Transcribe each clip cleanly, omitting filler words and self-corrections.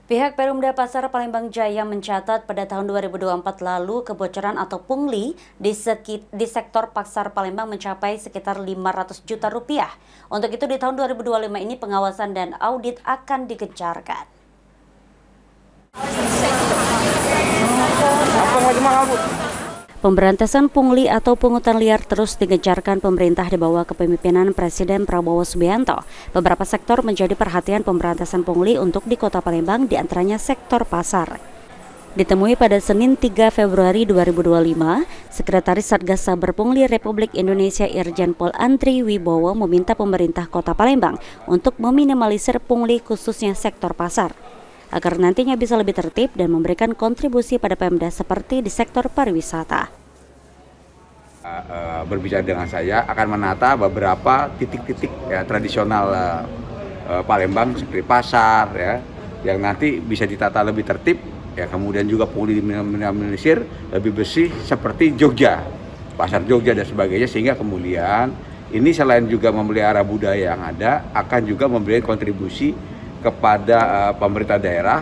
Pihak Perumda Pasar Palembang Jaya mencatat pada tahun 2024 lalu kebocoran atau pungli di sektor pasar Palembang mencapai sekitar 500 juta rupiah. Untuk itu di tahun 2025 ini pengawasan dan audit akan digencarkan. Pemberantasan pungli atau pungutan liar terus digencarkan pemerintah di bawah kepemimpinan Presiden Prabowo Subianto. Beberapa sektor menjadi perhatian pemberantasan pungli untuk di Kota Palembang, diantaranya sektor pasar. Ditemui pada Senin 3 Februari 2025, Sekretaris Satgas Saber Pungli Republik Indonesia Irjen Pol Andri Wibowo meminta pemerintah Kota Palembang untuk meminimalisir pungli khususnya sektor pasar, agar nantinya bisa lebih tertib dan memberikan kontribusi pada Pemda seperti di sektor pariwisata. Berbicara dengan saya akan menata beberapa titik-titik ya, tradisional Palembang seperti pasar ya, yang nanti bisa ditata lebih tertib ya, kemudian juga pulih diminimalisir lebih bersih seperti Jogja, pasar Jogja dan sebagainya, sehingga kemudian ini selain juga memelihara budaya yang ada akan juga memberikan kontribusi kepada pemerintah daerah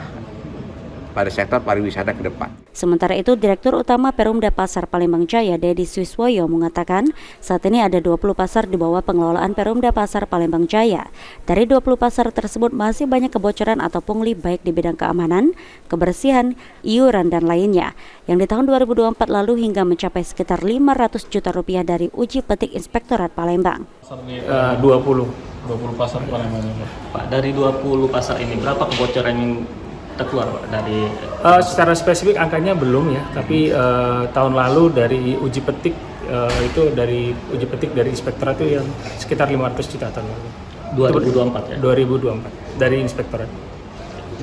pada sektor pariwisata ke depan. Sementara itu, Direktur Utama Perumda Pasar Palembang Jaya, Dedi Swiswoyo, mengatakan saat ini ada 20 pasar di bawah pengelolaan Perumda Pasar Palembang Jaya. Dari 20 pasar tersebut masih banyak kebocoran atau pungli baik di bidang keamanan, kebersihan, iuran, dan lainnya, yang di tahun 2024 lalu hingga mencapai sekitar 500 juta rupiah dari uji petik Inspektorat Palembang. 20 pasar Palembang. Pak, dari 20 pasar ini berapa kebocoran yang terkeluar Pak dari secara spesifik angkanya belum ya, tapi tahun lalu dari uji petik dari Inspektorat itu yang sekitar 500 juta tahun lalu. 2024 ya? 2024 dari Inspektorat.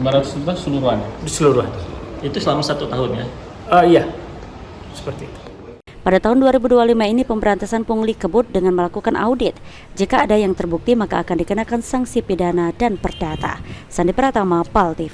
500 juta seluruhannya? Keseluruhan. Itu selama 1 tahun ya? Iya, seperti itu. Pada tahun 2025 ini pemberantasan pungli kebut dengan melakukan audit. Jika ada yang terbukti maka akan dikenakan sanksi pidana dan perdata. Sandi Pratama, PAL TV.